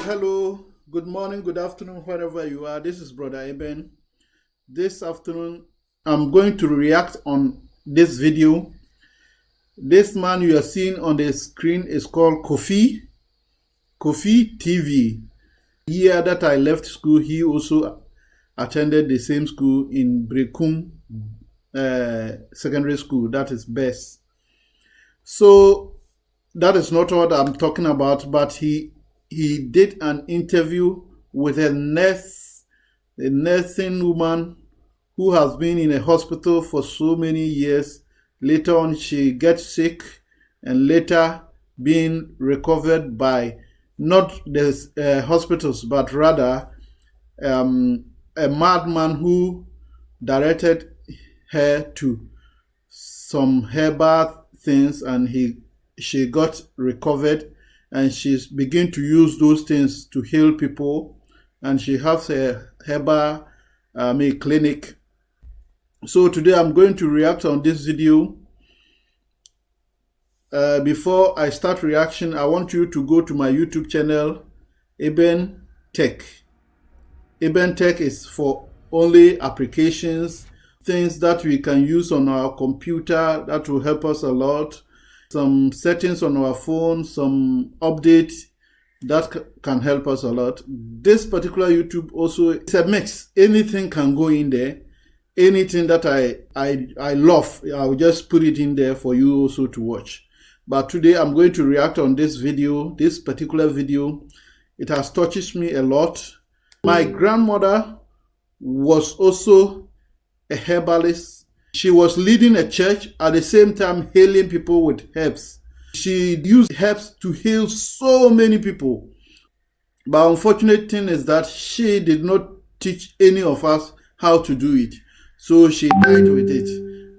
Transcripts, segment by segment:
Hello. Good morning, good afternoon, wherever you are. This is Brother Eben. This afternoon, I'm going to react on this video. This man you are seeing on the screen is called Kofi TV. Year that I left school, he also attended the same school in Brekum Secondary School. That is best. So that is not what I'm talking about, but he did an interview with a nursing woman who has been in a hospital for so many years. Later on, she gets sick and later being recovered by not the hospitals, but rather a madman who directed her to some herbal things, and she got recovered, and she's begin to use those things to heal people, and she has a herbal clinic. So today I'm going to react on this video. Before I start reaction, I want you to go to my YouTube channel, Eben Tech. Eben Tech is for only applications, things that we can use on our computer that will help us a lot. Some settings on our phone, some updates that can help us a lot. This particular YouTube also is a mix. Anything can go in there. Anything that I love, I'll just put it in there for you also to watch. But today I'm going to react on this video, this particular video. It has touched me a lot. My grandmother was also a herbalist. She was leading a church at the same time healing people with herbs. She used herbs to heal so many people. But unfortunate thing is that she did not teach any of us how to do it. So she died with it.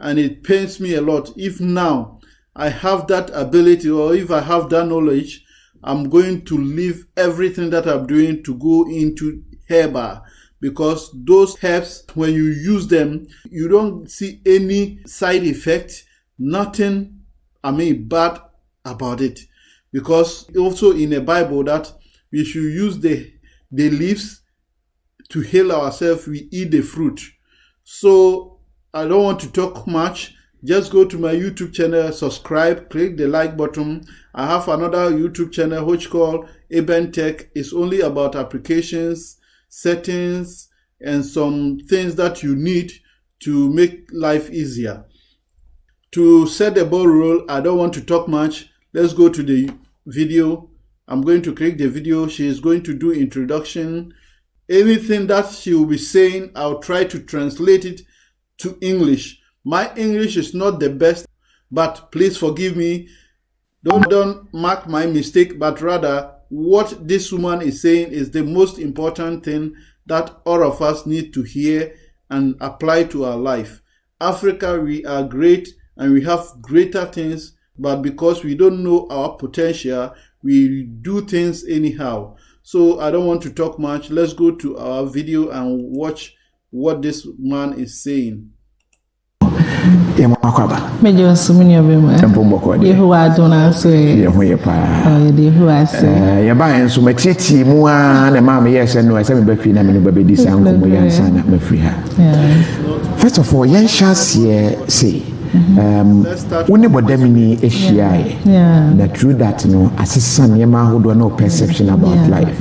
And it pains me a lot. If now I have that ability, or if I have that knowledge, I'm going to leave everything that I'm doing to go into herbal. Because those herbs, when you use them, you don't see any side effect, nothing, bad about it. Because also in the Bible that we should use the leaves to heal ourselves, we eat the fruit. So I don't want to talk much. Just go to my YouTube channel, subscribe, click the like button. I have another YouTube channel which called Eben Tech. It's only about applications, settings, and some things that you need to make life easier. To set the ball roll, I don't want to talk much. Let's go to the video. I'm going to click the video. She is going to do introduction. Anything that she will be saying, I'll try to translate it to English. My English is not the best, but please forgive me. Don't mark my mistake, but rather what this woman is saying is the most important thing that all of us need to hear and apply to our life. Africa, we are great and we have greater things, but because we don't know our potential, we do things anyhow. So I don't want to talk much. Let's go to our video and watch what this man is saying. Mejo sumuni obema. Yehu adona so yehu yepa. Yehu ase. Yaba enso matiti mu a na ma me yese no ase me ba fi na me no ba bedi san ko mo yansa na ma fi ha. First of all, yan shase say woni bodamini ehia na true that no assistant yema hodo no perception about life.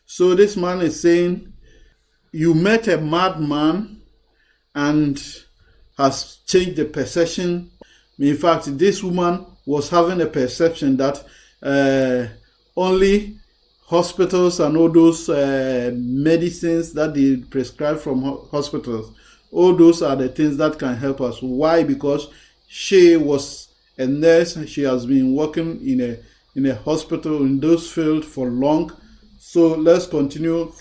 So this man is saying you met a madman and has changed the perception. In fact, this woman was having a perception that only hospitals and all those medicines that they prescribe from hospitals, all those are the things that can help us. Why? Because she was a nurse. She has been working in a hospital in those fields for long. So let's continue.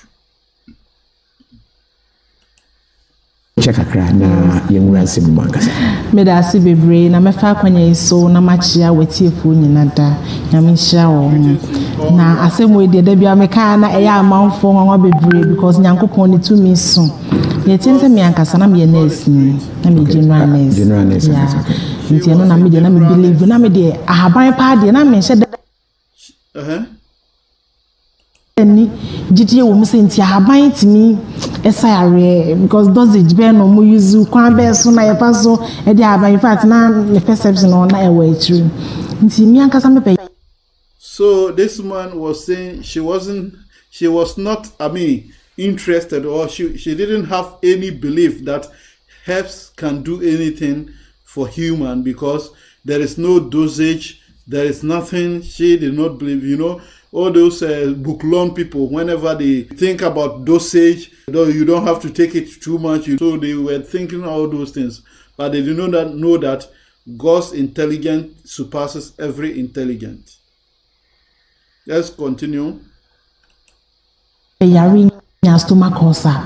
kakra na yɛnwura nsɛm mu ankasa. Meda ase bebree na mɛfa akwanya yi so na makyia watiefo nyina da nyame nhyira wɔn na asɛm wei deɛ da bia meka na ɛyɛ amanfo nwanwa bebree because nyankopɔn ne tumi so yɛtim sɛ me ankasa na meyɛ nurse ni na me general nurse nti ɛno na medeɛ na me believe na medeɛ ahaban paa deɛ na menhyɛ da ni gidie wo mse nti ahaban timi esayare because dosage be no mu use kwan be so na yefa so e dey ahaban in fact na the perception on na e wa true nti mi ankasa me pe. So this man was saying she was not interested, or she didn't have any belief that herbs can do anything for human because there is no dosage, there is nothing. She did not believe, all those book loan people, whenever they think about dosage, you don't have to take it too much. So they were thinking all those things, but they did not know that God's intelligence surpasses every intelligence. Let's continue. Nya stomach ulcer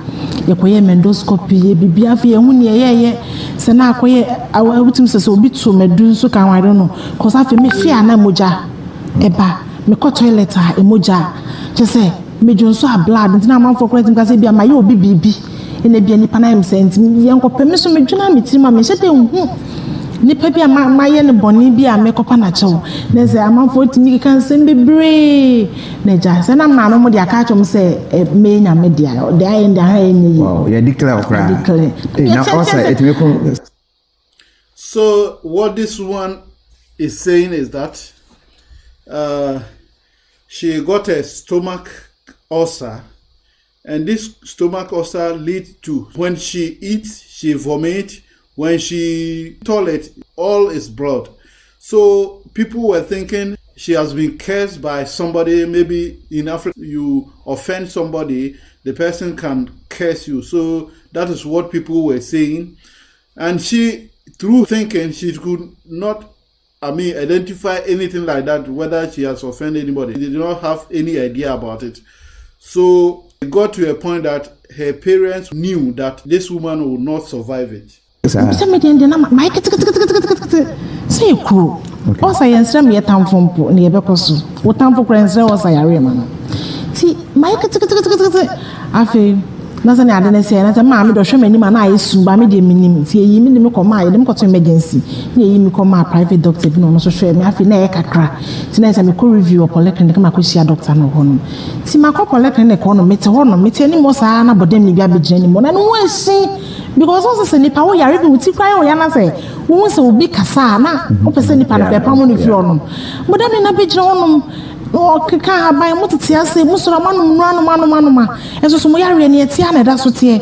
yekoye endoscopy bibia fe ehunu ye se na akoye awutum se obi to medu so kan I don't know cause afi me fear na moja eba me ko toilet a emoja je se meju so a blood ntina amanfo kwete mka se bia maye obi bibi ene bia nipa na em sent yenkopɛ me so medwuna metima me hyete hu nipa bia maye ne boni bia me kopa na chew na se amanfo timi kan sem bebre na ja se na ma no mo dia ka chom se me nya me dia de aye nda ha enyi wow ya declare okra na also it will come. So what this one is saying is that she got a stomach ulcer, and this stomach ulcer leads to when she eats she vomit. When she toilet, all is blood. So people were thinking she has been cursed by somebody. Maybe in Africa, you offend somebody, the person can curse you. So that is what people were saying. And she, through thinking, she could not, identify anything like that, whether she has offended anybody. She did not have any idea about it. So it got to a point that her parents knew that this woman would not survive it. Somebody in the number, my say crew. Also, I answer me a town from near Becosu. What time for friends was I a man? See, my I feel nothing I didn't say, and as a mammy, or show many man, I assume by me, meaning, see, you mean come my them got to emergency. You come my private doctor, no, so show me. I feel neck a crack. Tonight, I'm a co review of Polecran, come a doctor no home. See, my couple Polecran, a corner, meet a horn, meet any more sana, but then maybe I'll be Jenny more. And one see. Because also say nipa wo yare bi wuti kwan wo yana say wo se obi kasa na wo pese nipa na pepa mo no fi onom mo da na be gire onom o keka haban mo tete ase mo soro manum anuma eso so mo yare ne etia na da so te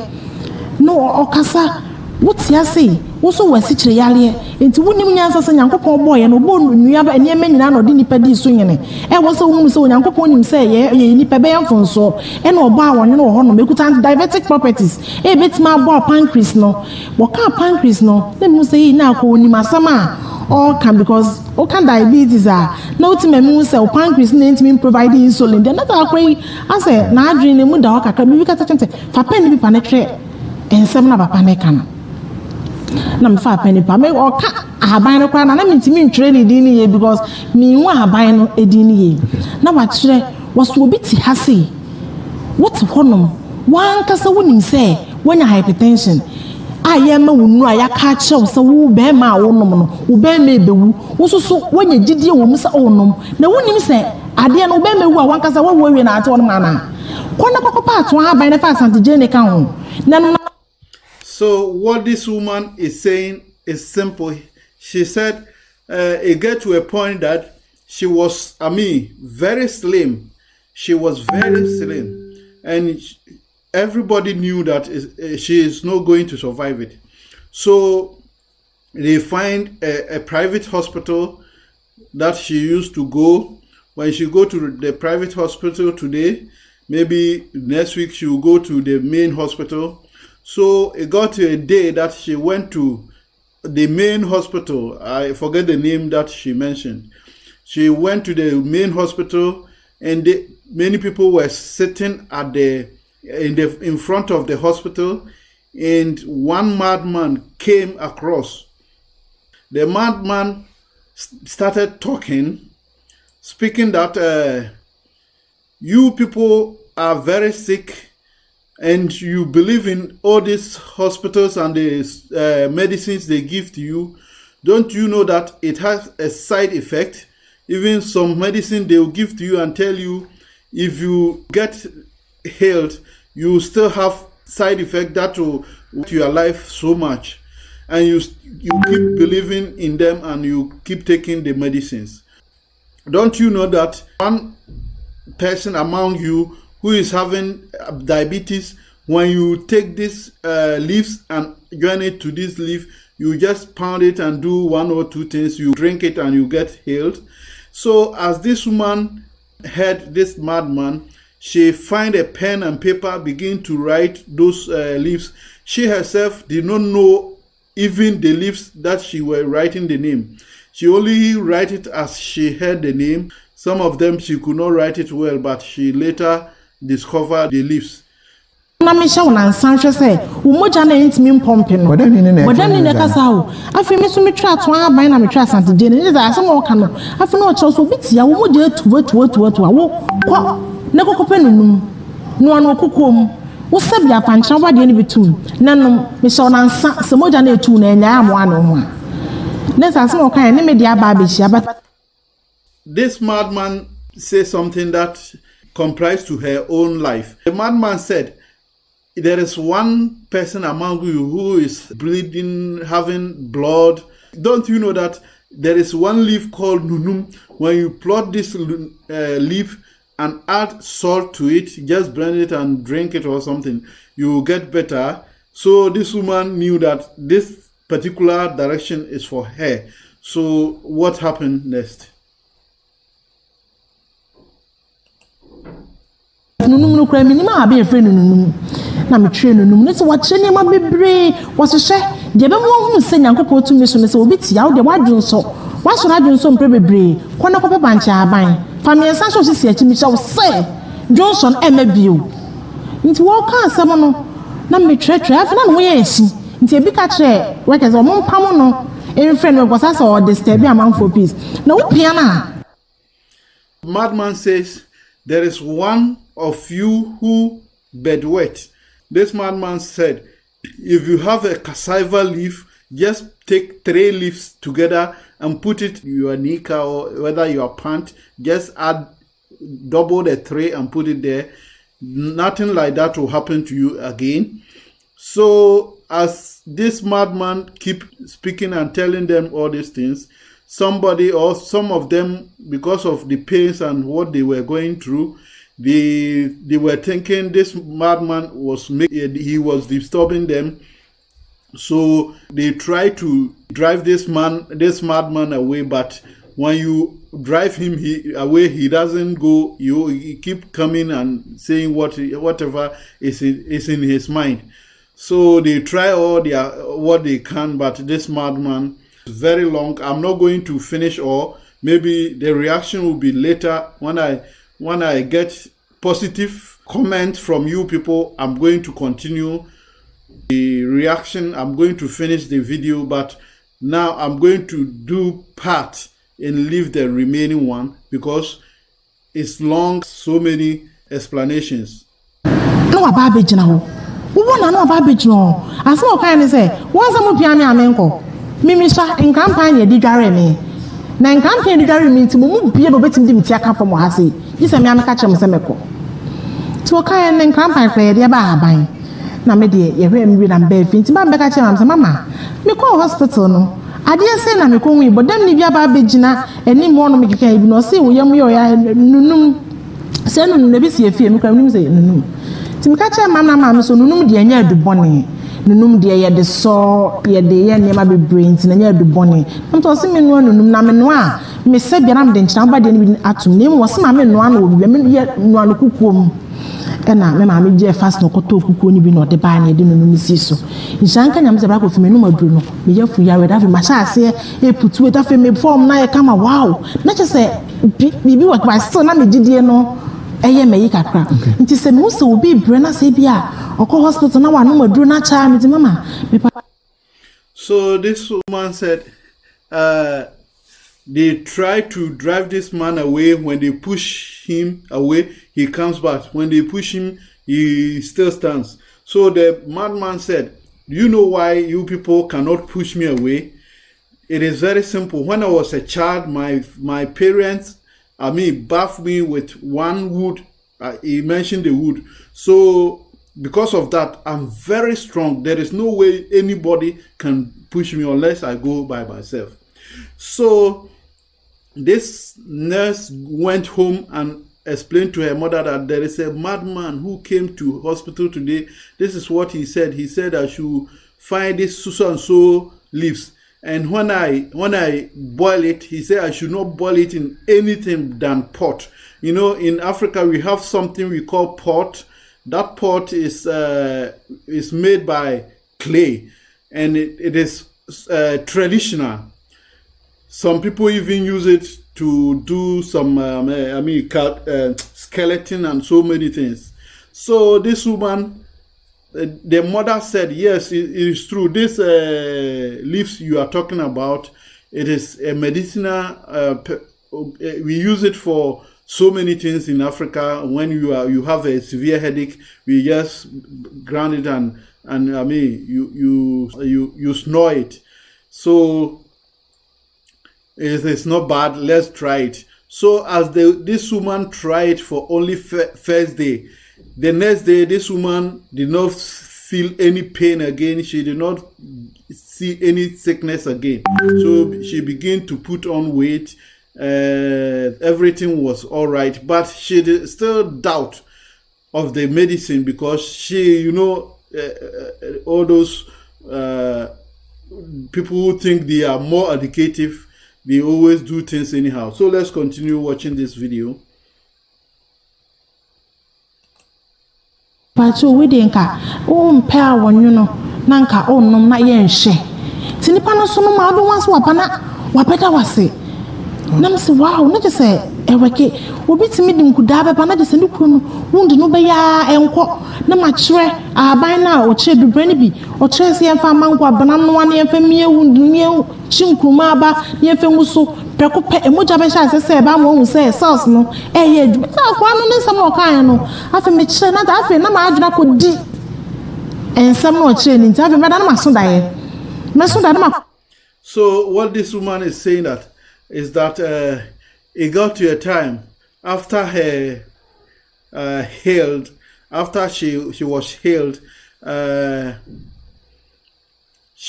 no o kasa wo te ase wo so wasi kire yare enti wonim nyansa se nyankopon boye no bo nua ba ene ma nyina no de nipa di so nyene e wo se wo se nyankopon nim se ye nipa be yamfonso e na obo awon no ho no mekuta diabetic properties e betima abo pancreas no wo ka pancreas no dem mu se na akọ onim asama all can because o can diabetes na ultimate mu se o pancreas na ntimi provide insulin then that akọ ase na adwene ne mu da o kakra bi ka tete fa pen bi pa ne twe ensem na papa ne kana na me fa pen pa me o ka ahaban no kwa na mentimi ntwere ne din ye because me nwa ahaban no edin ye na wa kire waso obi ti hase what honom wan kasa wonim se wonya hypertension ayema wonu aya ka chew se wo be ma wonom no wo be ma ebewu wo so wonya gidie wo mu se wonom na wonim se ade no be mewu a wan kasa wo we na ate wonom ana kona papa ato ahaban na fa santigene ka ho na. So what this woman is saying is simple. She said it get to a point that she was, very slim. She was very slim. And everybody knew that she is not going to survive it. So they find a private hospital that she used to go. When she go to the private hospital today, maybe next week she will go to the main hospital. So it got to a day that she went to the main hospital. I forget the name that she mentioned. She went to the main hospital, and many people were sitting in front of the hospital, and one madman came across. The madman started talking, speaking that you people are very sick and you believe in all these hospitals and the medicines they give to you. Don't you know that it has a side effect? Even some medicine they will give to you and tell you if you get healed, you still have side effect that will to your life so much. And you keep believing in them and you keep taking the medicines. Don't you know that one person among you who is having diabetes, when you take these leaves and join it to this leaf, you just pound it and do 1 or 2 things, you drink it and you get healed. So as this woman heard this madman, she find a pen and paper, begin to write those leaves. She herself did not know even the leaves that she were writing the name. She only write it as she heard the name. Some of them she could not write it well, but she later discovered the leaves. Na me sha wona nsanhwe say umoja na ntimi mpompe no bodam ni na kasa ho afi me so me twa to aban na me twa asante je ni za asem o ka no afi na o kire so bitia umoja etu wo ko na kokope nunum no anu kokom wo sabia pancha wade ni bitum nanom me sha wona nsa se moja na etu na enya amo anu ho na za asem o ka ni me dia ba be hia. But this madman said something that comprised to her own life. The madman said, there is one person among you who is bleeding, having blood. Don't you know that there is one leaf called nunum? When you plot this leaf and add salt to it, just blend it and drink it or something, you will get better. So this woman knew that this particular direction is for her. So what happened next? Nunum no kra minima abe efre nunum na me twe nunum ne se wo kire ne ma bebre wo hehye de be mo hu se nyankopɔ tumi so ne se obi tia wo de wadwun so wa so radwun so mpre bebre ko na kope bancha aban family sanso so si achi mi sha wo se Johnson emabio nti wo ka asem no na me twe afi na no ye esi nti ebi ka kire we keze o mo mpam no enfre no go sasa o disturb am for peace na wo pia na. Madman says there is one of you who bedwet. This madman said, if you have a cassava leaf, just take 3 leaves together and put it in your nika or whether your pant, just add double the 3 and put it there. Nothing like that will happen to you again. So as this madman keep speaking and telling them all these things, somebody or some of them, because of the pains and what they were going through, they were thinking this madman was disturbing them. So they try to drive this madman away, but when you drive him away, he doesn't go. He keep coming and saying whatever is in his mind. So they try what they can, but this madman is very long. I'm not going to finish all. Maybe the reaction will be later when I get positive comments from you people. I'm going to continue the reaction. I'm going to finish the video, but now I'm going to do part and leave the remaining one because it's long, so many explanations. No ababe jina ho. Wo na ababe jina ho. Asem o kan ni say, won sam pia me amenko. Mimi sha in campaign ye di dware me. Na in campaign di dware me nti mo bie no betim di meti aka fo mo ha sei. Yi se me ameka chem se meko. Ti o kan in campaign kwa ye de ba aban. Na me de ye hwe me wi na mba fi nti ba mbeka chem am se mama. Me call hospital no. Ade say na me ko wi bodam ni bia ba begina eni mo no me keka bi no say wo yam yo ya nunum. Se nunum na bi si efie me kwa nunum say nunum. Ti me ka chem mama so nunum de anya adubone. Nunum de ye de so ye de ye nema be brain ti na nya adubone. Nto se me no nunum na me no a me se bia na me de nchina ba de ni atum na mo se ma me no a na obi me ye no an kukuom. Ena me ma me je fast no koto kukuo ni bi no de ba na de nunum si so. Nshanka nyam se bra ko fi me no maduru no. Me ye fu ya we da fi ma sha ase e putu e da fi me form na ye kama wow. Na che se bibi wa kwa still na me didie no eye me yi kakra nti se me so obi bre na se bia okọ hospital na wa no maduro na cha me mama me pa. So this woman said they try to drive this man away. When they push him away, he comes back. When they push him, he still stands. So the madman said, "Do you know why you people cannot push me away? It is very simple. When I was a child, my parents, bathed me with one wood. He mentioned the wood. So because of that, I'm very strong. There is no way anybody can push me unless I go by myself." So this nurse went home and explained to her mother that there is a madman who came to hospital today. This is what he said. He said I should find this so and so leaves. And when I boil it, he said I should not boil it in anything than pot. You know, in Africa we have something we call pot. That pot is made by clay, and it is traditional. Some people even use it to do some skeleton and so many things. So this woman, the mother said, yes, it is true. This leaves you are talking about, it is a medicinal. We use it for so many things in Africa. When you have a severe headache, we just grind it and you snore it. So it's not bad. Let's try it. So as this woman tried for only first day, the next day this woman did not feel any pain again. She did not see any sickness again. So she began to put on weight. Everything was all right, but she did still doubt of the medicine because she, all those people who think they are more educative, they always do things anyhow. So let's continue watching this video. Pacho we dey nka o mpe a wonyo no na nka o nom na ye nhye tinipa no so no ma do wanso wapana wapeta wase na mse wow na jese eweke obi timi di nkuda beba na jese ne kuro no wundi no be ya enko na ma kire aban na o kire dubre ne bi o kire se emfa mango abana no ane emfa mie wundi mie chinkruma aba ne emfa nguso preko pe emoja be sha se ba mo hu se sauce no ye adwuma ta kwa no ne nsam o kan no afa me kire na da afa na ma adwuna ko di ensam no kire ni afa me da na ma so dae me so da na ma. So what this woman is saying is that it got to a time after her healed, after she was healed,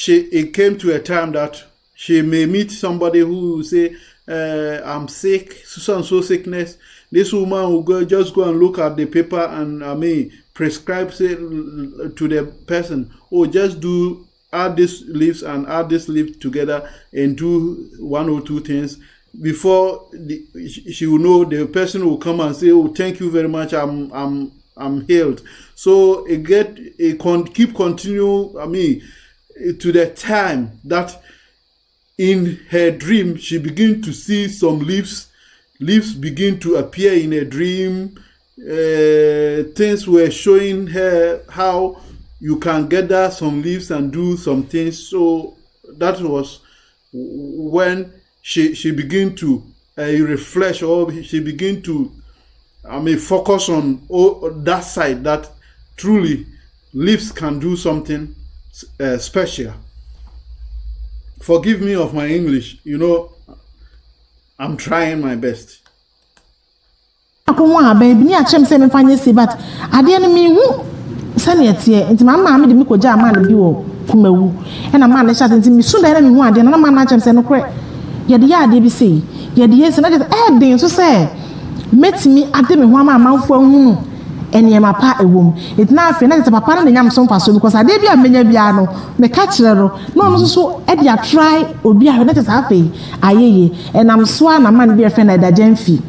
it came to a time that she may meet somebody who will say, I'm sick, so and so sickness. This woman will just go and look at the paper and prescribe say, to the person, just add these leaves and add this leaf together and do one or two things. Before she will know, the person will come and say, "Oh, thank you very much. I'm healed." So keep continue. To the time that in her dream she begin to see some leaves begin to appear in a dream. Things were showing her how you can gather some leaves and do some things. So that was when she began to refresh, or she began to focus on that side, that truly leaves can do something special. Forgive me of my English, I'm trying my best. Baby, I cham say me fanye si, but ade no me hu sane etie nti mama me de me koja ama no bi wo kumawu e na ma na sha nti me su da na me hu ade na ma na cham say no kore ye de ya ade bi sei ye de yes na de den so say metimi ade me hu ama amanfo hu ene ma pa ewom it na afi na de papa na nyam so mfa so because ade bi amenya bia no me ka kire ro no so e de try obi a na te sa afi ayeye e nam so na man bi e fe na da jamfi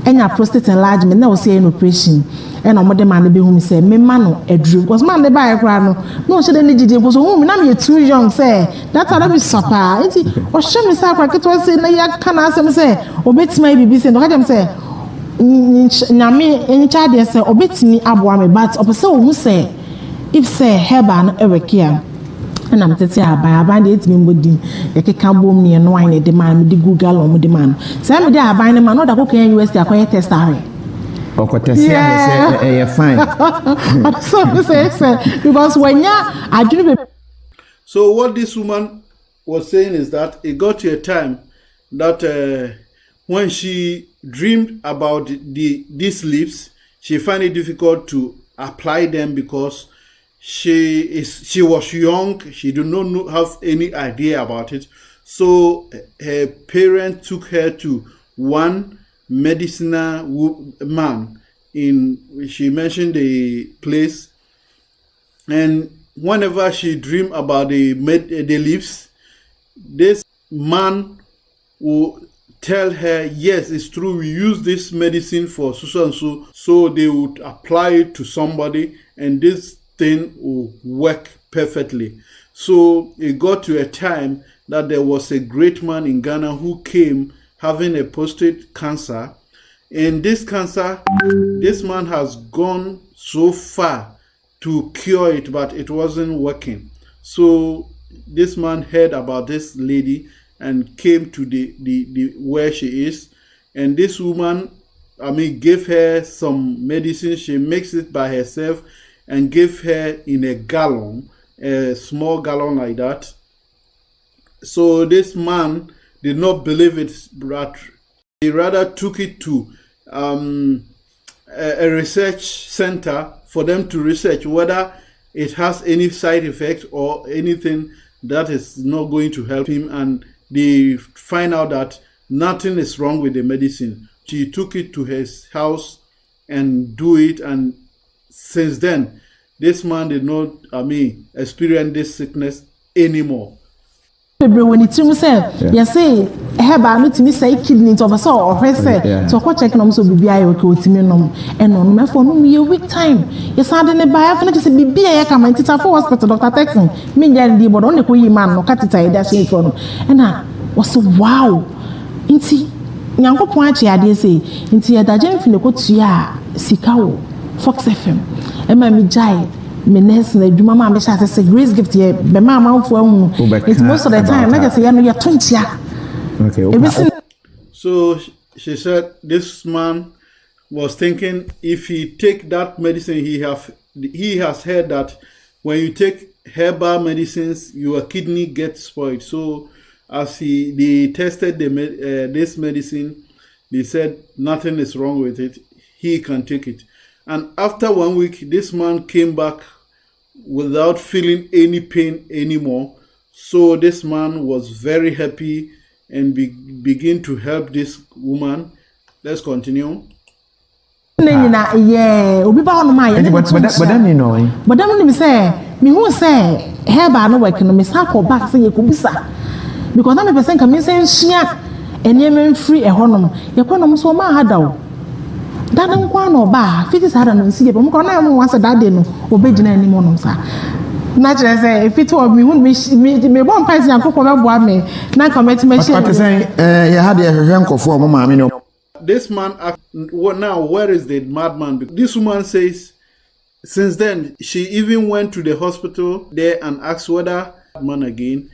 enya prostate enlargement na o say an operation and omo de man be hu say me ma no edru because man de buy kra no she de ni gidi because hu me na me too young say that na be sapa enti o she me say akra keto say na ya kana asem say obetima bibi say no ka dem say nyame encha de say obetimi aboa me but opese ohu say if say heba no ewekia na mtete aban de etimi mbodi ekeka bom ne no wine de man me de google on de man say me de aban ne man no da kokan university akoye test are okotesi say fine so say because when ya adwene. So what this woman was saying is that it got to a time that when she dreamed about these leaves, she found it difficult to apply them because she was young. She did not have any idea about it. So her parents took her to one medicinal man she mentioned the place, and whenever she dreamed about the leaves, this man will tell her, yes, it's true, we use this medicine for so and so. So they would apply it to somebody and this thing will work perfectly. So it got to a time that there was a great man in Ghana who came having a prostate cancer. And this cancer, this man has gone so far to cure it, but it wasn't working. So this man heard about this lady and came to the where she is, and this woman, gave her some medicine. She mixed it by herself and gave her in a gallon, a small gallon like that. So this man did not believe it, but he rather took it to a research center for them to research whether it has any side effects or anything that is not going to help him, and they find out that nothing is wrong with the medicine. She took it to his house and do it, and since then this man did not experience this sickness anymore. When it's say, you say, heba no timi say kidney to so or say to ko check no so bibia ye ko timi no e no me for no me week time you sade ne ba ya fna say bibia ye ka man tita for hospital Dr. Texon me nja ndi bodo ne ko yi man no katita e da say for no e na was wow inti nyankopon achi ade say inti ya da je mfine ko tua sika wo Fox FM e ma mi jai menes na dwuma ma me sha say grace gift ye be ma manfo ahu it most of the time na just say no ya tontia. Okay. So she said this man was thinking if he take that medicine, he has heard that when you take herbal medicines, your kidney gets spoiled. So as they tested this medicine, they said nothing is wrong with it. He can take it. And after 1 week, this man came back without feeling any pain anymore. So this man was very happy and begin to help this woman. Let's continue. Yeah, obi ba no ma ye. But then you know. But then me say, me who say herba no work no me sa ko back say ye ko bisa. Because na me person can me say hia enye free e honom. Ye konom so ma hada o. Da na nkwa no ba, fiti sa hada no nsi ye bo ko na mo wasa da de no obegina ani mo no sa. Naturally, say if it were me, one person I could come me. Now come to me. But say, you had a rank for mama. This man asked, now where is the madman? This woman says, since then she even went to the hospital there and asked whether madman again.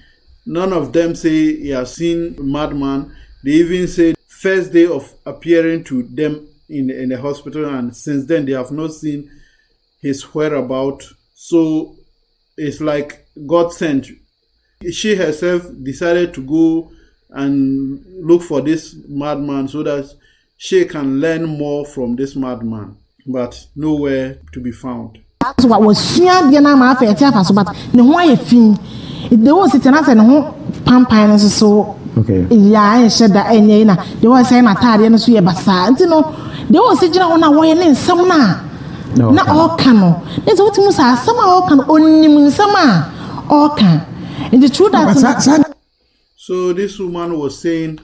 None of them say he has seen madman. They even said first day of appearing to them in the hospital, and since then they have not seen his whereabouts. So it's like God sent. She herself decided to go and look for this madman so that she can learn more from this madman, but nowhere to be found. That's what was seen the name of it, but the why fin. There was it and no pampine so okay. Yeah, I said that any na. They were saying a tadi and so basa. You know, they were saying on a way and some na. Na all can. There's what you say. Some all can only some all can. And the truth that. So this woman was saying,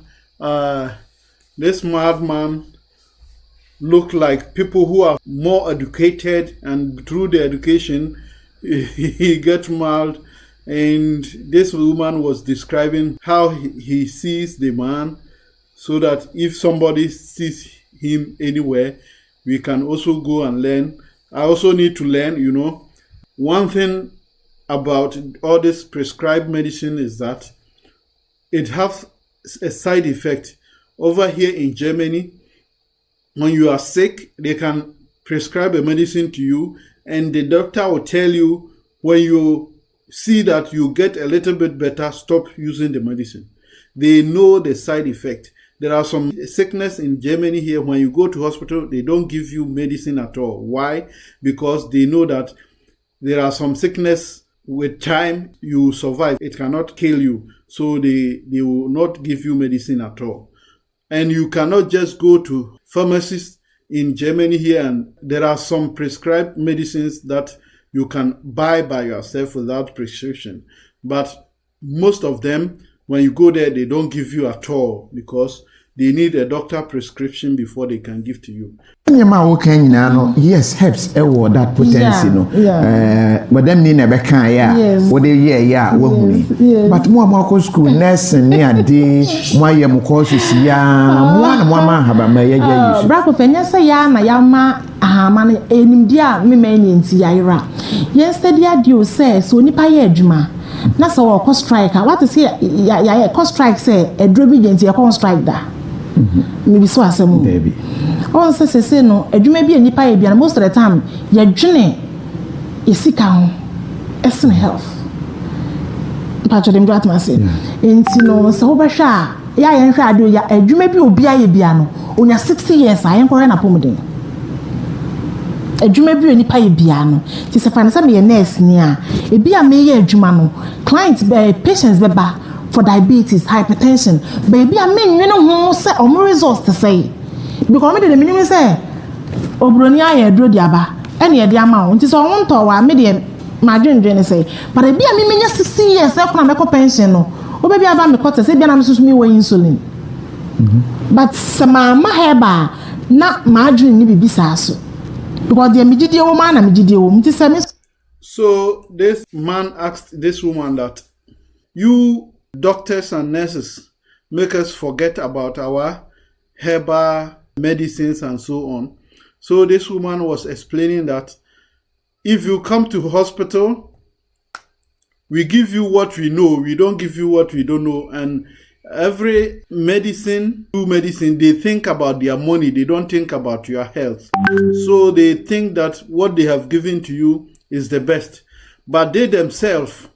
this madman look like people who are more educated, and through the education, he gets mad. And this woman was describing how he sees the man, so that if somebody sees him anywhere. We can also go and learn. I also need to learn, One thing about all this prescribed medicine is that it has a side effect. Over here in Germany, when you are sick, they can prescribe a medicine to you, and the doctor will tell you, when you see that you get a little bit better, stop using the medicine. They know the side effect. There are some sickness in Germany here. When you go to hospital, they don't give you medicine at all. Why? Because they know that there are some sickness with time you survive. It cannot kill you. So they will not give you medicine at all. And you cannot just go to pharmacists in Germany here, and there are some prescribed medicines that you can buy by yourself without prescription. But most of them, when you go there, they don't give you at all because they need a doctor prescription before they can give to you. Yes, helps that potency, but them need never can, what they but more school nurse and near day, why you more courses, one woman have a mayor. Bravo, Fenessa Yana Yama, Ahaman, and India, Mimanian Tiara. Yesterday, I do say, so Nipa Yejma. Na so wa cost strike what is here ya cost strike say a drobi gente ya cost strike da me bi so asem baby on say no adwuma bi anipa ya bia most of the time ya dwene isika ho esne health patcho dem do atmase enti no so ba hwa ya hwa ade ya adwuma bi obi aye bia no onya 60 years ayen kore na pomden adwuma bi oni pa bia no ti se fane me nurse ni a e bia me ye adwuma no clients be patients be ba for diabetes hypertension baby a me nwene ho se o mo results to say because me de me say obroni aye dro di aba ene ye de ama o nti so won to wa me de ma dwendwen say but e bia me menya 60 years e kuna me ko pension no o baby aba me kwata say bia na me susu me wa insulin but sama ma heba na ma dwendwen ni bibisa so because the immediate woman and immediate woman. So this man asked this woman that you doctors and nurses make us forget about our herbal medicines and so on. So this woman was explaining that if you come to hospital, we give you what we know. We don't give you what we don't know. And every medicine, they think about their money. They don't think about your health. So they think that what they have given to you is the best. But they themselves,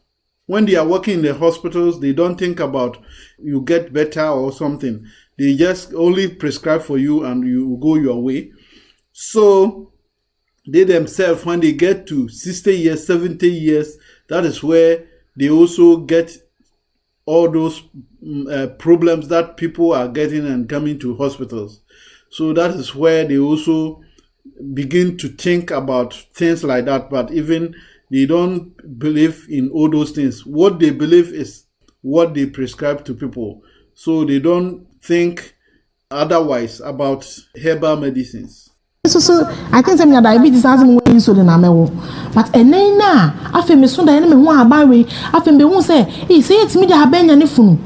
when they are working in the hospitals, they don't think about you get better or something. They just only prescribe for you and you go your way. So they themselves, when they get to 60 years, 70 years, that is where they also get all those problems that people are getting and coming to hospitals. So that is where they also begin to think about things like that. But even they don't believe in all those things. What they believe is what they prescribe to people. So they don't think otherwise about herbal medicines. So I can say me diabetes has me insulin na mewo but enen na afa me so da me ho abawe afa me hu say say it me da abanya ne funu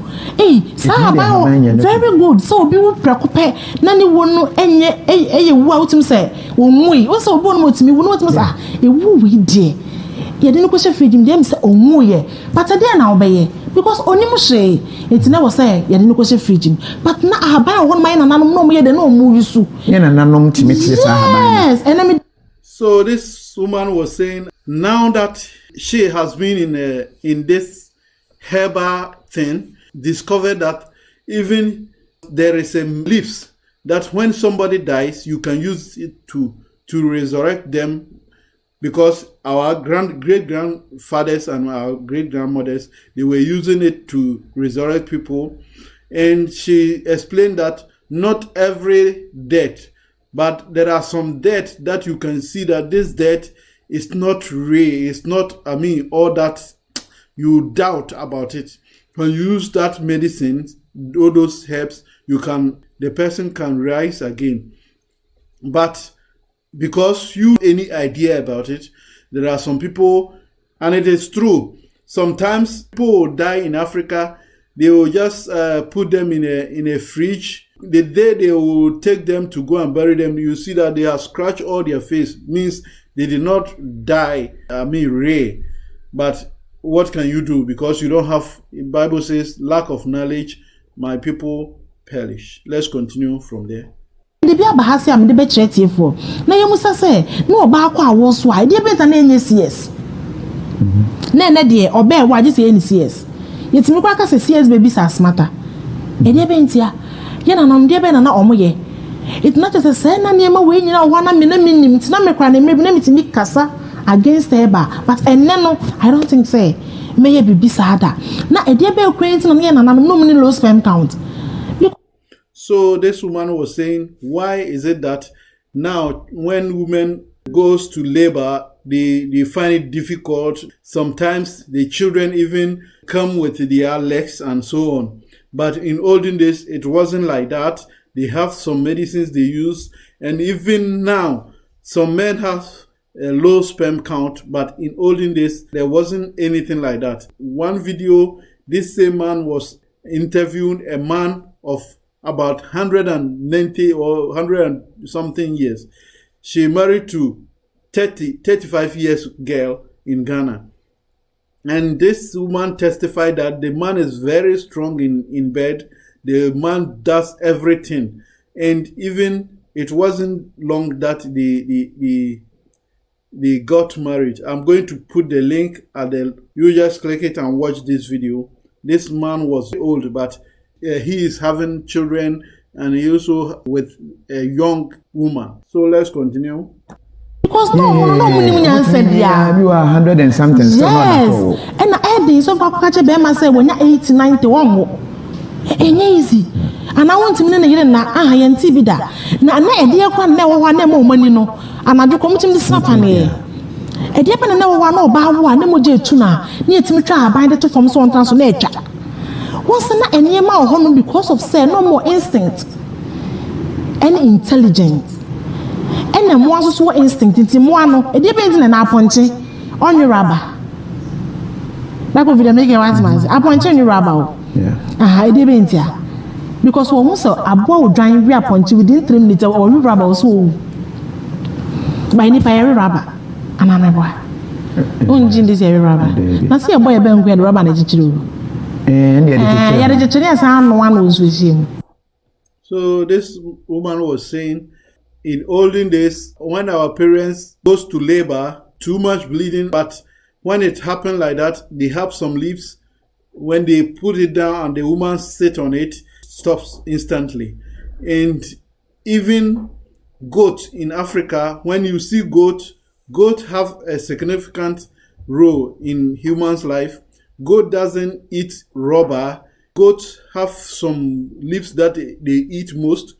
sa abawo very good so obi wo prekope na ne wo no enye eye wu a wotim say wo mui wo so obo no motimi wo no wotim say ewu wi die ye de no ko she fridge dem say omu ye but there na obeye because onimu she enti na wo say ye de no ko she fridge but na aban wo man na nanom no mo ye de no omu yusu ye na nanom timeti sa yes and so this woman was saying now that she has been in this herbal thing, discovered that even there is a leaves that when somebody dies you can use it to resurrect them, because our great grandfathers and our great grandmothers, they were using it to resurrect people. And she explained that not every death, but there are some death that you can see that this death is not real. It's not, all that you doubt about it. When you use that medicine, all those herbs, the person can rise again. But because you any idea about it, there are some people, and it is true, sometimes people will die in Africa, they will just put them in a fridge The day they will take them to go and bury them, you see that they have scratched all their face. Means they did not die, Ray. But what can you do? Because you don't have, the Bible says, lack of knowledge, my people perish. Let's continue from there. The be abahasi am de be kyerɛ for. Na yemusa sɛ na oba akɔ awo so a de be ta na enye CS. Na de oba e wa je sɛ enye CS. Yetimi kwa ka sɛ CS baby sa smata. E de be ntia. Ye na nam de be na omo ye. It not just say na niema we nyina wo na me na minim tina me kra na me na mitimi kasa against her ba. But enne no I don't think say me ye bibi sa da. Na e de be kra ntina na ye na nam no me low sperm count. So this woman was saying, why is it that now when women goes to labor, they find it difficult. Sometimes the children even come with their legs and so on. But in olden days, it wasn't like that. They have some medicines they use. And even now, some men have a low sperm count. But in olden days, there wasn't anything like that. One video, this same man was interviewing a man of about 190 or 100 and something years. She married to 35 years girl in Ghana. And this woman testified that the man is very strong in bed. The man does everything. And even it wasn't long that they got married. I'm going to put the link at the, you just click it and watch this video. This man was old, but he is having children, and he also with a young woman. So let's continue. Because no, said you are 100 and something. Yes, and I did so. Catch a bear say when you're 80, 91, ain't easy. And I want to mean na I am TV da. Na idea kwa never one more money no. And I do come to the sapane. A dear pen never one no ba one no je tuna. Near to me try bind it to from so on nature. Once na enema or because of say no more instinct and intelligence. And then more so instinct into moano, a depending on our ponche on your rubber. That would be the make a wise man. I point on your rubber. Yeah. It depends here. Because we almost a bow drying rear ponche within 3 minutes or you rubber so by any fire rubber. And I'm a boy. Only this area rubber. Now see a boy a bank where rubber and so this woman was saying, in olden days, when our parents goes to labor, too much bleeding, but when it happened like that, they have some leaves. When they put it down and the woman sit on it, stops instantly. And even goat in Africa, when you see goat have a significant role in humans' life. Goat doesn't eat rubber. Goats have some leaves that they eat most.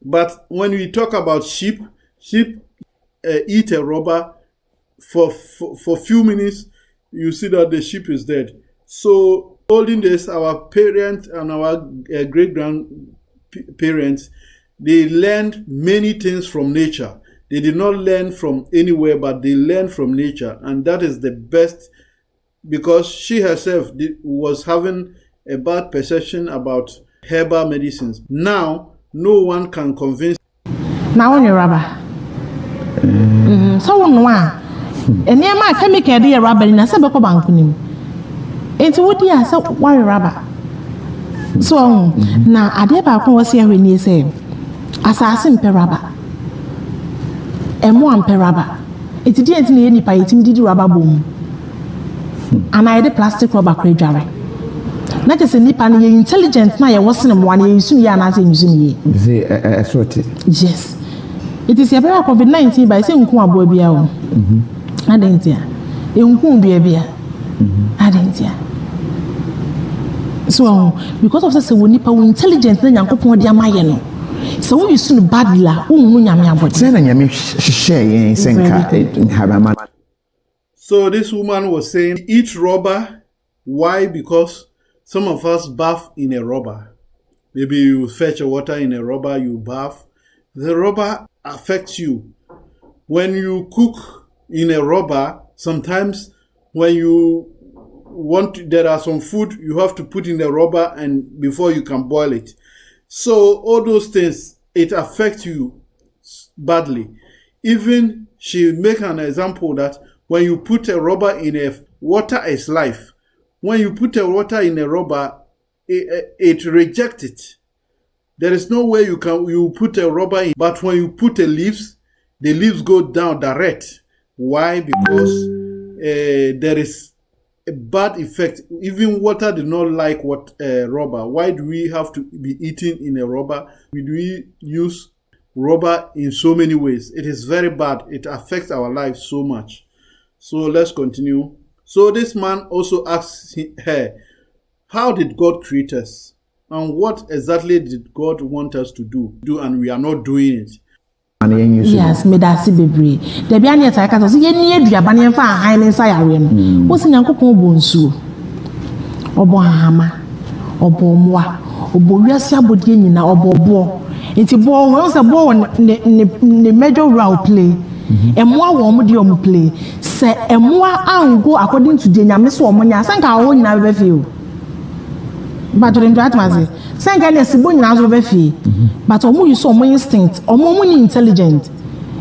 But when we talk about sheep eat a rubber for few minutes, you see that the sheep is dead. So olden days, our parents and our great grandparents, they learned many things from nature. They did not learn from anywhere, but they learned from nature, and that is the best. Because she herself was having a bad perception about herbal medicines. Now, no one can convince. Now on your rubber. So on one. And near my chemical dear rubber in a sabako bankunim. It's what you are so why rubber. So now I did back was here when you say assassin per rubber. And one per rubber. It didn't need any pie, did rubber boom. And I had a plastic rubber crate jar. Not just a nip and you're intelligent, now you're watching one year, you soon you're not using ye. Yes. It is a very COVID-19 by saying Kwa Bobia. I didn't hear. It won't be a beer. I didn't hear. So, because of such a nipper, intelligent, then you're going to Mayano. So, you soon badly la, So this woman was saying, eat rubber. Why? Because some of us bath in a rubber. Maybe you fetch a water in a rubber, you bath. The rubber affects you. When you cook in a rubber, sometimes when you there are some food you have to put in the rubber and before you can boil it. So all those things, it affects you badly. Even she make an example that when you put a rubber in a water is life. When you put a water in a rubber, it rejects it. There is no way you put a rubber in, but when you put the leaves go down direct. Why? Because there is a bad effect. Even water did not like rubber. Why do we have to be eating in a rubber? We use rubber in so many ways. It is very bad. It affects our lives so much. So let's continue. So this man also asks her, how did God create us? And what exactly did God want us to do? And we are not doing it. Yes, me da si bebre. De bia ne ta ka so ye ni aduaba ne fa han ne sa yare no. Wo si Nyankopon bo nsuo. Obo hama, obo moa, obo wiase abodie nyina obo. Enti bo won se bo ne major role play. Emoa wo mo de o mo play. Se emoa ango according to the nyame so o mo nya sanka wo nyina be fe o. But to that mazi sanka ne sibo nyina so be fe. But omo use omo instinct, omo ni intelligent.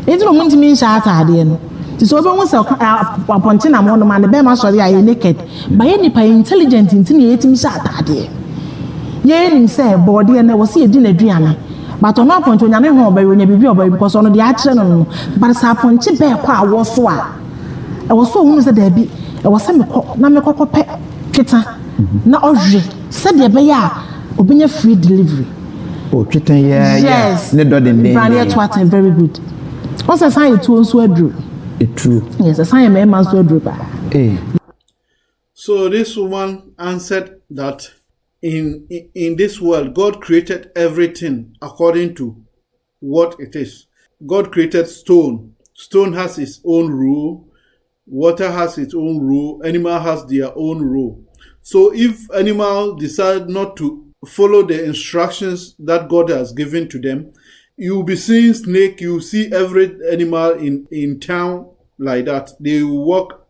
Enti no mo ntimi nsha atade no. Ti so be won se aponche na mo no man be ma sori aye naked. Ba ye nipa intelligent ntini ye timi sha atade. Ye nim se body na wo se edi na duane. But on point when you know about bibi because on the action no. But sa ponche be kwa wo so a. E wo so hu se da bi. E wo se me kope tweta. Na ohwe se de be ya obenya free delivery. Oh, tweta yes. Ne do den den. Brand twata very good. What's a sign to so adru? It true. Yes, a sign me man so adru ba. So this woman answered that in this world, God created everything according to what it is. God created stone. Stone has its own rule. Water has its own rule. Animal has their own rule. So if animal decide not to follow the instructions that God has given to them, you will be seeing snake. You see every animal in town like that. They will walk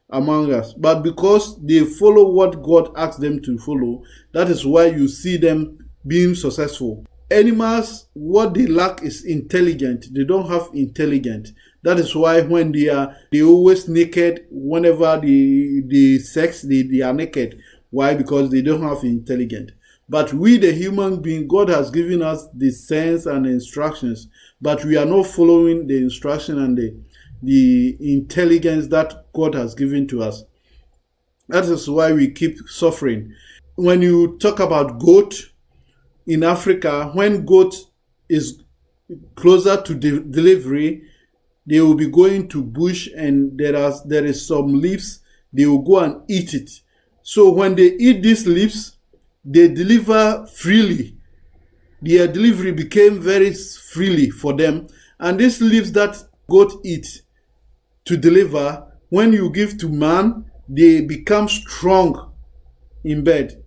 among us, but because they follow what God asked them to follow, that is why you see them being successful. Animals, what they lack is intelligence. They don't have intelligence. That is why when they always naked. Whenever they sex, they are naked. Why? Because they don't have intelligence. But we, the human being, God has given us the sense and the instructions, but we are not following the instruction and the intelligence that God has given to us. That is why we keep suffering. When you talk about goat in Africa, when goat is closer to delivery, they will be going to bush and there is some leaves. They will go and eat it. So when they eat these leaves, they deliver freely. Their delivery became very freely for them. And these leaves that goat eat to deliver, when you give to man, they become strong in bed.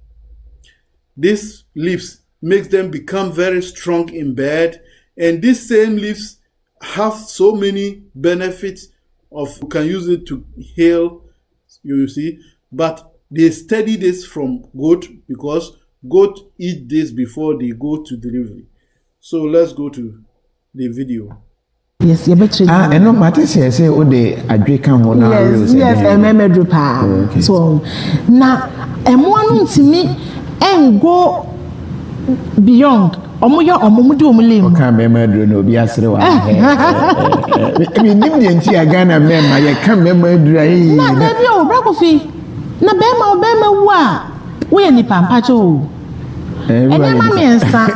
These leaves makes them become very strong in bed. And these same leaves have so many benefits you can use it to heal, you see. But they study this from goat because goat eat this before they go to delivery. So let's go to the video. Yes, you better. And no matter say o de adwe kan ho na yes, ememedru pa. So na emo anu ntimi engo beyond omoyo omomudi omulem. Kan memedru no obi asere wa. Emi nim de nti agana mema ye kan memedru ayi. Na baby o brakofi. Na bema wu a wo ye nipa mpacho o. Enema miensa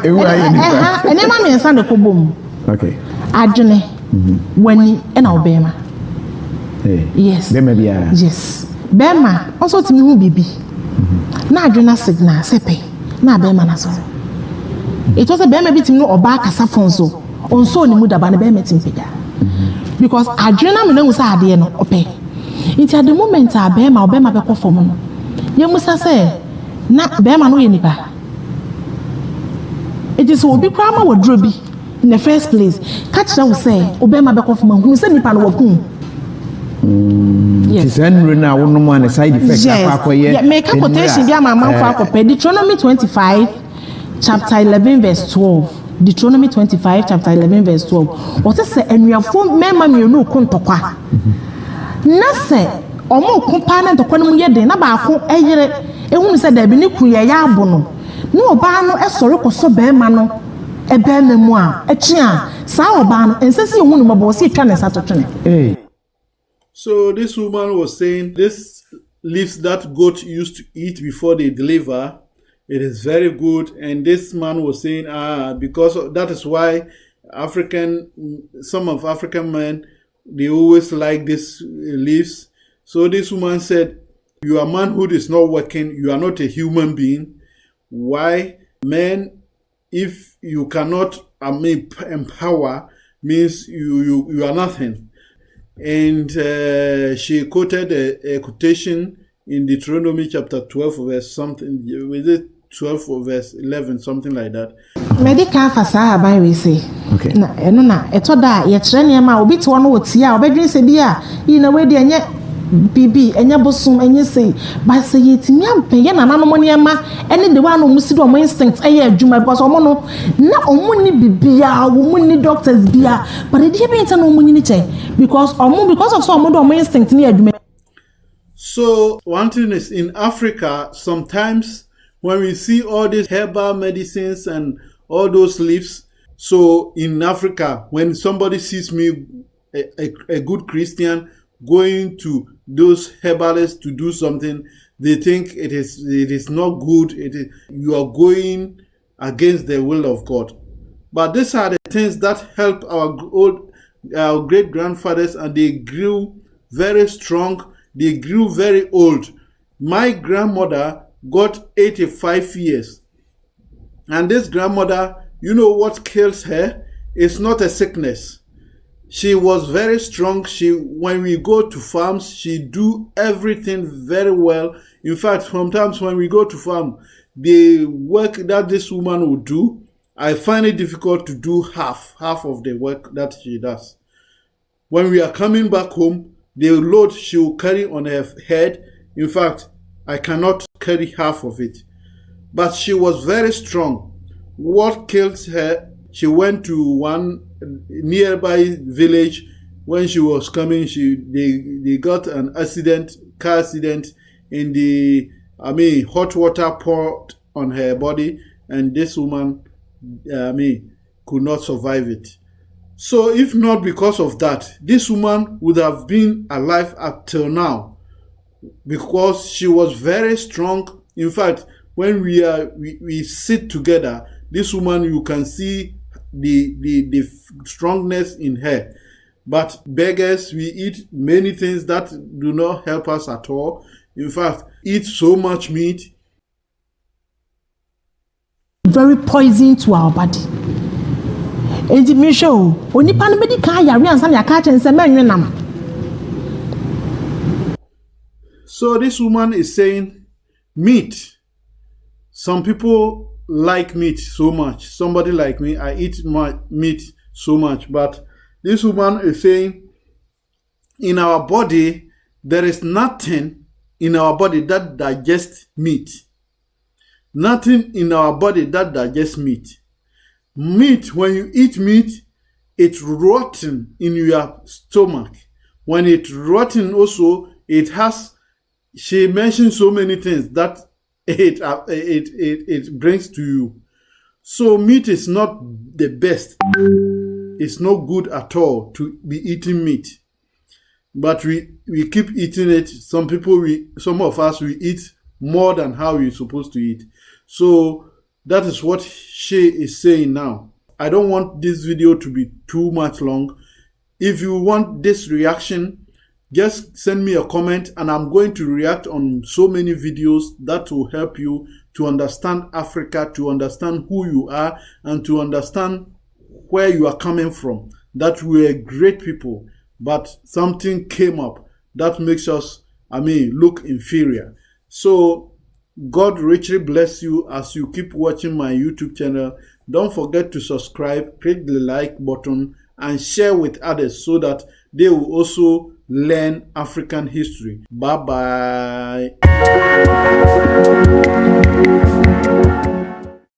de kobom. Okay. Adwene wani na obema. Yes. Bema bia. Yes. Bema also timi hu bibi. Na adwena signal sepe. Na bema na so. It was a bema bi timi no oba kasa fon so. Onso ni mu daba na bema timpega. Because adwena me na hu sa ade no ope. It at the moment a bema obema be kofom no. Ye musa say na bema no ye nipa. It is obi krama wodro bi. In the first place, catch them say, Obama Beckhoffman, who sent me Panwakun. Yes, and now no one side effects. Yes, make a quotation, dear Mamma, for Deuteronomy 25, chapter 11 verse 12. Deuteronomy 25 chapter 11 verse 12. What is say enuafo mema mienu kontokwa. Na se omo kompa na ntokwa no yede na ba ko eyere ehunu se da bi ne ku ye ya abo no. Na oba no esore koso be ma no ebe na mu a echi a sa oba no ensesi ehunu mabo si twa na sa totwene. So this woman was saying this leaves that goat used to eat before they deliver, it is very good. And this man was saying, because that is why some of African men, they always like these leaves. So this woman said, your manhood is not working. You are not a human being. Why? Men, if you cannot empower, means you are nothing. And she quoted a quotation in Deuteronomy chapter 12 verse something, was it 12 or verse 11, something like that. Medical fasa aban we say. Okay. Na eno na etoda ye kire niam obi to no otia obedwin se bia yi na we de enye bibi enye bosum enye sei ba se yetimi ampe ye na nanom niam ene de wa no musido mo instinct eye adwuma because omo no na omo ni bibia omo ni doctors bia but e dey be enta no omo ni che because of so omo do omo instinct ni adwuma. So one thing is, in Africa, sometimes when we see all these herbal medicines and all those leaves, so in Africa, when somebody sees me, a good Christian, going to those herbalists to do something, they think it is not good. You are going against the will of God. But these are the things that help our great grandfathers, and they grew very strong. They grew very old. My grandmother got 85 years. And this grandmother, you know what kills her? It's not a sickness. She was very strong. When we go to farms, she do everything very well. In fact, sometimes when we go to farm, the work that this woman would do, I find it difficult to do half of the work that she does. When we are coming back home, the load she will carry on her head, in fact, I cannot carry half of it. But she was very strong. What killed her, she went to one nearby village. When she was coming, they got an car accident, and hot water poured on her body, and this woman, could not survive it. So if not because of that, this woman would have been alive up till now, because she was very strong. In fact, when we sit together, this woman, you can see the strongness in her. But beggars, we eat many things that do not help us at all. In fact, eat so much meat. Very poison to our body. Enti me show onipa no bedi kan yare ansa na ka chen se menwenam. So this woman is saying meat. Some people like meat so much. Somebody like me, I eat meat so much. But this woman is saying in our body, there is nothing in our body that digests meat. Nothing in our body that digests meat. Meat, when you eat meat, it's rotten in your stomach. When it's rotten also, she mentioned so many things that it brings to you. So meat is not the best. It's not good at all to be eating meat. But we keep eating it. Some of us, we eat more than how we're supposed to eat. So that is what she is saying now. I don't want this video to be too much long. If you want this reaction, just send me a comment, and I'm going to react on so many videos that will help you to understand Africa, to understand who you are, and to understand where you are coming from. That we are great people, but something came up that makes us, look inferior. So God richly bless you as you keep watching my YouTube channel. Don't forget to subscribe, click the like button, and share with others so that they will also learn African history. Bye-bye.